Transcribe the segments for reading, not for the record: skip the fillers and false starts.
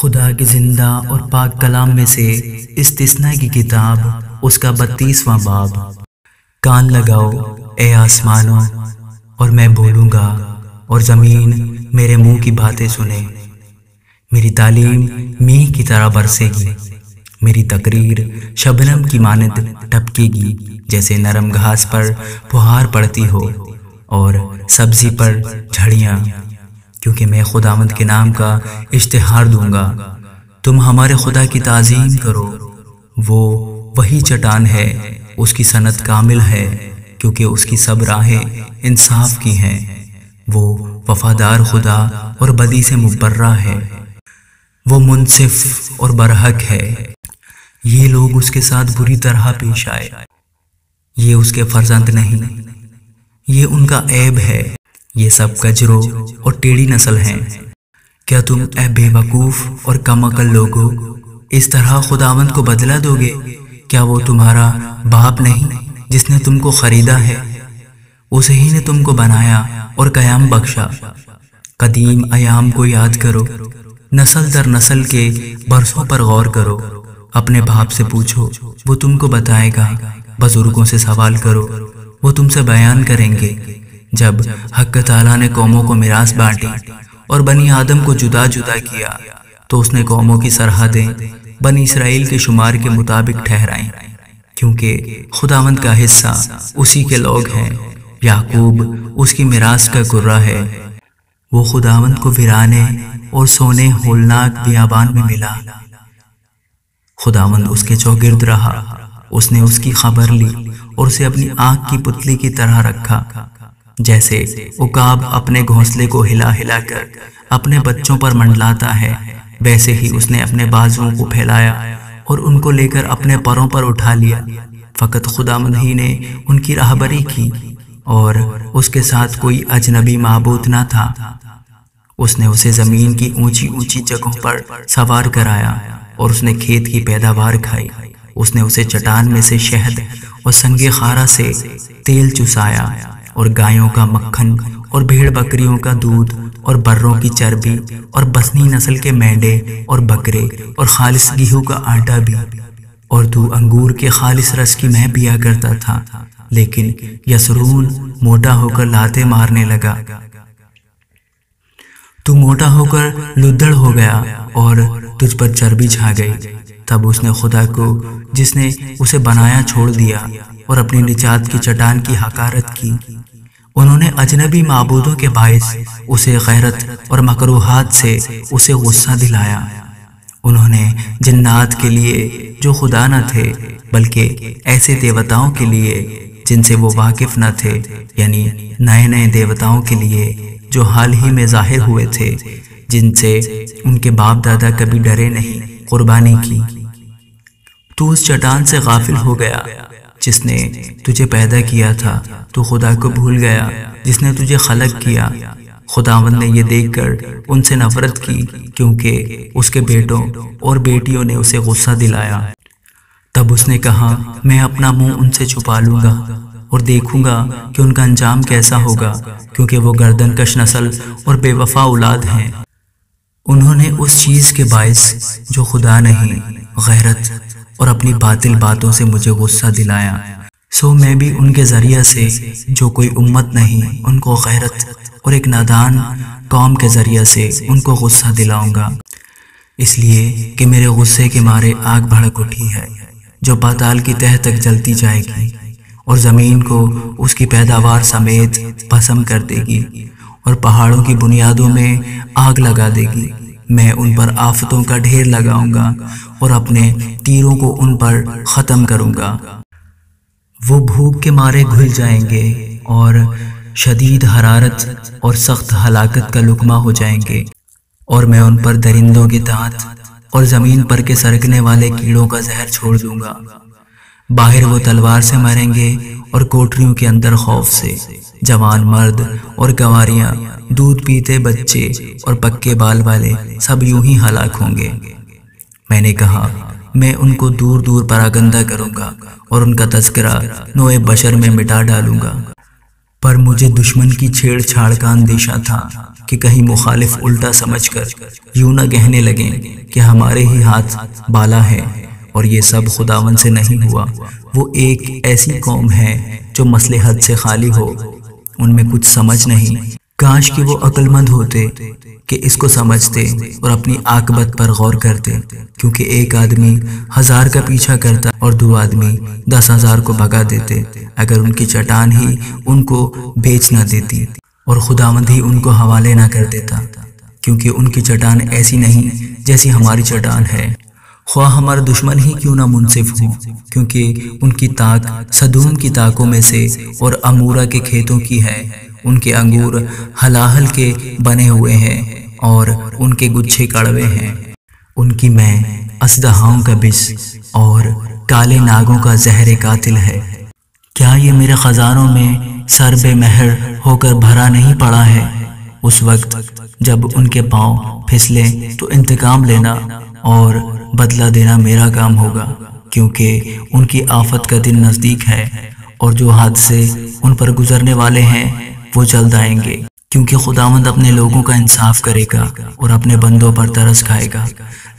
خدا کے زندہ اور پاک کلام میں سے استثناء کی کتاب اس کا 32واں باب۔ کان لگاؤ اے آسمانوں اور میں بولوں گا، اور زمین میرے منہ کی باتیں سنے۔ میری تعلیم میگھ کی طرح برسے گی، میری تقریر شبنم کی مانند ٹپکے گی، جیسے نرم گھاس پر پھوہار پڑتی ہو اور سبزی پر جھڑیاں، کیونکہ میں خداوند کے نام کا اشتہار دوں گا۔ تم ہمارے خدا کی تعظیم کرو، وہ وہی چٹان ہے، اس کی صنعت کامل ہے، کیونکہ اس کی سب راہیں انصاف کی ہیں۔ وہ وفادار خدا اور بدی سے مبرہ ہے، وہ منصف اور برحق ہے۔ یہ لوگ اس کے ساتھ بری طرح پیش آئے، یہ اس کے فرزند نہیں، یہ ان کا عیب ہے۔ یہ سب کجرو اور ٹیڑھی نسل ہیں۔ کیا تم اے بے وقوف اور کم عقل لوگو اس طرح خداوند کو بدلہ دو گے؟ کیا وہ تمہارا باپ نہیں جس نے تم کو خریدا ہے؟ اسے ہی نے تم کو بنایا اور قیام بخشا۔ قدیم ایام کو یاد کرو، نسل در نسل کے برسوں پر غور کرو۔ اپنے باپ سے پوچھو، وہ تم کو بتائے گا۔ بزرگوں سے سوال کرو، وہ تم سے بیان کریں گے۔ جب حق تعالیٰ نے قوموں کو میراث بانٹی اور بنی آدم کو جدا جدا کیا، تو اس نے قوموں کی سرحدیں بنی اسرائیل کے شمار کے مطابق ٹھہرائیں، کیونکہ خداوند کا حصہ اسی کے لوگ ہیں، یعقوب اس کی میراث کا گرہ ہے۔ وہ خداوند کو ویرانے اور سونے ہولناک بیابان میں ملا۔ خداوند اس کے چوگرد رہا، اس نے اس کی خبر لی اور اسے اپنی آنکھ کی پتلی کی طرح رکھا۔ جیسے عقاب اپنے گھونسلے کو ہلا ہلا کر اپنے بچوں پر منڈلاتا ہے، ویسے ہی اس نے اپنے بازوؤں کو پھیلایا اور ان کو لے کر اپنے پروں پر اٹھا لیا۔ فقط خداوند ہی نے ان کی راہبری کی، اور اس کے ساتھ کوئی اجنبی معبود نہ تھا۔ اس نے اسے زمین کی اونچی اونچی جگہوں پر سوار کرایا، اور اس نے کھیت کی پیداوار کھائی۔ اس نے اسے چٹان میں سے شہد اور سنگ خارا سے تیل چسایا، اور گایوں کا مکھن اور بھیڑ بکریوں کا دودھ اور بروں کی چربی اور بسنی نسل کے مینڈے اور بکرے اور خالص گیہوں کا آٹا بھی۔ اور تو انگور کے خالص رس کی مہ پیا کرتا تھا، لیکن یسرون موٹا ہو کر لاتے مارنے لگا۔ تو موٹا ہو کر لدڑ ہو گیا اور تجھ پر چربی چھا گئی۔ تب اس نے خدا کو جس نے اسے بنایا چھوڑ دیا اور اپنی نجات کی چٹان کی حقارت کی۔ انہوں نے اجنبی معبودوں کے باعث اسے غیرت اور مکروہات سے اسے غصہ دلایا۔ انہوں نے جنات کے لیے جو خدا نہ تھے، بلکہ ایسے دیوتاؤں کے لیے جن سے وہ واقف نہ تھے، یعنی نئے نئے دیوتاؤں کے لیے جو حال ہی میں ظاہر ہوئے تھے، جن سے ان کے باپ دادا کبھی ڈرے نہیں، قربانی کی۔ تو اس چٹان سے غافل ہو گیا جس نے تجھے پیدا کیا تھا، تو خدا کو بھول گیا جس نے تجھے خلق کیا۔ خداوند نے یہ دیکھ کر ان سے نفرت کی، کیونکہ اس کے بیٹوں اور بیٹیوں نے اسے غصہ دلایا۔ تب اس نے کہا، میں اپنا منہ ان سے چھپا لوں گا اور دیکھوں گا کہ ان کا انجام کیسا ہوگا، کیونکہ وہ گردن کش نسل اور بے وفا اولاد ہیں۔ انہوں نے اس چیز کے باعث جو خدا نہیں، غیرت اور اپنی باطل باتوں سے مجھے غصہ دلایا۔ سو میں بھی ان کے ذریعہ سے جو کوئی امت نہیں، ان کو غیرت اور ایک نادان قوم کے ذریعہ سے ان کو غصہ دلاؤں گا، اس لیے کہ میرے غصے کے مارے آگ بھڑک اٹھی ہے، جو پاتال کی تہہ تک جلتی جائے گی، اور زمین کو اس کی پیداوار سمیت بھسم کر دے گی، اور پہاڑوں کی بنیادوں میں آگ لگا دے گی۔ میں ان پر آفتوں کا ڈھیر لگاؤں گا اور اپنے تیروں کو ان پر ختم کروں گا۔ وہ بھوک کے مارے گھل جائیں گے اور شدید حرارت اور سخت ہلاکت کا لقمہ ہو جائیں گے، اور میں ان پر درندوں کے دانت اور زمین پر کے سرکنے والے کیڑوں کا زہر چھوڑ دوں گا۔ باہر وہ تلوار سے مریں گے اور کوٹریوں کے اندر خوف سے۔ جوان مرد اور گنواریاں، دودھ پیتے بچے اور پکے بال والے سب یوں ہی ہلاک ہوں گے۔ میں نے کہا، میں ان کو دور دور پراگندہ کروں گا اور ان کا تذکرہ نوع بشر میں مٹا ڈالوں گا۔ پر مجھے دشمن کی چھیڑ چھاڑ کا اندیشہ تھا، کہ کہیں مخالف الٹا سمجھ کر یوں نہ کہنے لگیں کہ ہمارے ہی ہاتھ بالا ہے اور یہ سب خداوند سے نہیں ہوا۔ وہ ایک ایسی قوم ہے جو مصلحت سے خالی ہو، ان میں کچھ سمجھ نہیں۔ کاش کہ وہ عقل مند ہوتے کہ اس کو سمجھتے اور اپنی عاقبت پر غور کرتے، کیونکہ ایک آدمی 1000 کا پیچھا کرتا اور 2 آدمی 10,000 کو بھگا دیتے اگر ان کی چٹان ہی ان کو بیچ نہ دیتی اور خداوند ہی ان کو حوالے نہ کر دیتا، کیونکہ ان کی چٹان ایسی نہیں جیسی ہماری چٹان ہے، خواہ ہمارا دشمن ہی کیوں نہ منصف ہو، کیونکہ ان کی تاک سدوم کی تاکوں میں سے اور امورہ کے کھیتوں کی ہے۔ ان کے انگور ہلاہل کے بنے ہوئے ہیں اور ان کے گچھے کڑوے ہیں، ان کی میں اژدہاؤں کا بش اور کالے ناگوں کا زہر قاتل ہے۔ کیا یہ میرے خزانوں میں سر بے مہر ہو کر بھرا نہیں پڑا ہے؟ اس وقت جب ان کے پاؤں پھسلیں تو انتقام لینا اور بدلہ دینا میرا کام ہوگا، کیونکہ ان کی آفت کا دن نزدیک ہے اور جو حادثے ان پر گزرنے والے ہیں وہ جلد آئیں گے، کیونکہ خداوند اپنے لوگوں کا انصاف کرے گا اور اپنے بندوں پر ترس کھائے گا۔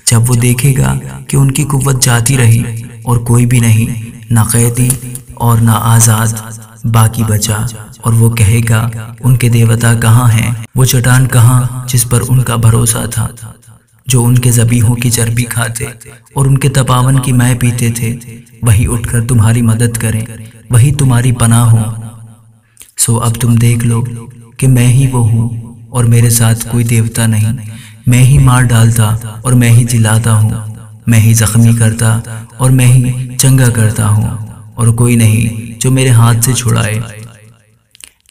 جب وہ دیکھے گا کہ ان کی قوت جاتی رہی اور کوئی بھی نہیں، نہ قیدی اور نہ آزاد باقی بچا، اور وہ کہے گا ان کے دیوتا کہاں ہیں، وہ چٹان کہاں جس پر ان کا بھروسہ تھا، جو ان کے ذبیحوں کی چربی کھاتے اور ان کے تپاون کی مے پیتے تھے، وہی اٹھ کر تمہاری مدد کریں، وہی تمہاری پناہ ہوں۔ سو اب تم دیکھ لو کہ میں ہی وہ ہوں اور میرے ساتھ کوئی دیوتا نہیں، میں ہی مار ڈالتا اور میں ہی جلاتا ہوں، میں ہی زخمی کرتا اور میں ہی چنگا کرتا ہوں، اور کوئی نہیں جو میرے ہاتھ سے چھڑائے،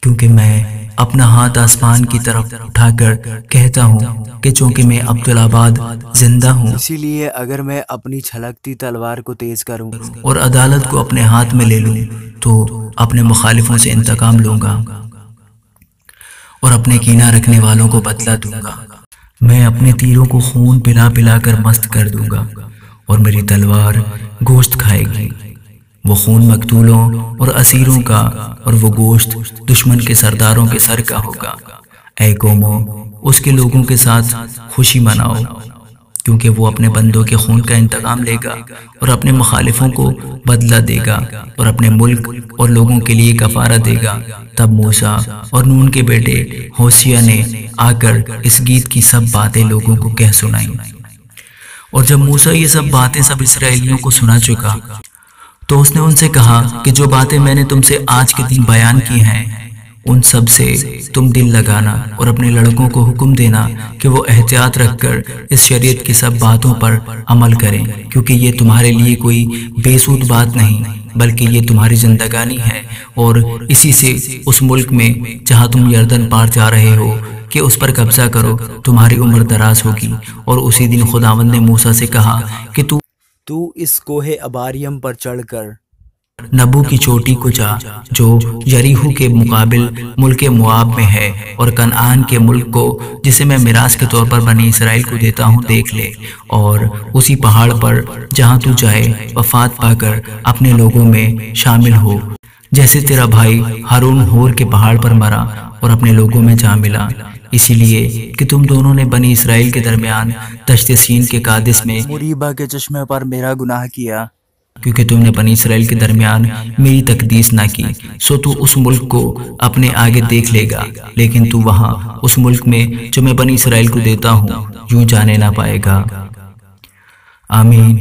کیونکہ میں اپنا ہاتھ آسمان کی طرف اٹھا کر کہتا ہوں کہ چونکہ میں عبدالآباد زندہ ہوں، اسی لیے اگر میں اپنی چھلکتی تلوار کو تیز کروں اور عدالت کو اپنے ہاتھ میں لے لوں تو اپنے مخالفوں سے انتقام لوں گا اور اپنے کینہ رکھنے والوں کو بدلہ دوں گا۔ میں اپنے تیروں کو خون پلا پلا کر مست کر دوں گا اور میری تلوار گوشت کھائے گی، وہ خون مقتولوں اور اسیروں کا اور وہ گوشت دشمن کے سرداروں کے سر کا ہوگا۔ اے قوموں، اس کے لوگوں کے ساتھ خوشی مناؤ، کیونکہ وہ اپنے بندوں کے خون کا انتقام لے گا اور اپنے مخالفوں کو بدلہ دے گا اور اپنے ملک اور لوگوں کے لیے کفارہ دے گا۔ تب موسیٰ اور نون کے بیٹے ہوشیہ نے آ کر اس گیت کی سب باتیں لوگوں کو کہہ سنائیں، اور جب موسیٰ یہ سب باتیں سب اسرائیلیوں کو سنا چکا تو اس نے ان سے کہا کہ جو باتیں میں نے تم سے آج کے دن بیان کی ہیں ان سب سے تم دل لگانا اور اپنے لڑکوں کو حکم دینا کہ وہ احتیاط رکھ کر اس شریعت کی سب باتوں پر عمل کریں، کیونکہ یہ تمہارے لیے کوئی بے سود بات نہیں بلکہ یہ تمہاری زندگانی ہے، اور اسی سے اس ملک میں جہاں تم یردن پار جا رہے ہو کہ اس پر قبضہ کرو، تمہاری عمر دراز ہوگی۔ اور اسی دن خداوند نے موسیٰ سے کہا کہ تو اس کوہ اباریم پر چڑھ کر نبو کی چوٹی کو جا جو یریحو کے مقابل ملک مواب میں ہے، اور کنعان کے ملک کو جسے میں میراث کے طور پر بنی اسرائیل کو دیتا ہوں دیکھ لے، اور اسی پہاڑ پر جہاں تو جائے وفات پا کر اپنے لوگوں میں شامل ہو، جیسے تیرا بھائی ہارون ہور کے پہاڑ پر مرا اور اپنے لوگوں میں جا ملا، اسی لیے کہ تم دونوں نے بنی اسرائیل کے درمیان دشت سین کے قادس میں مریبہ کے چشمے پر میرا گناہ کیا، کیونکہ تم نے بنی اسرائیل کے درمیان میری تقدیس نہ کی، سو تو اس ملک کو اپنے آگے دیکھ لے گا، لیکن تو وہاں اس ملک میں جو میں بنی اسرائیل کو دیتا ہوں یوں جانے نہ پائے گا۔ آمین۔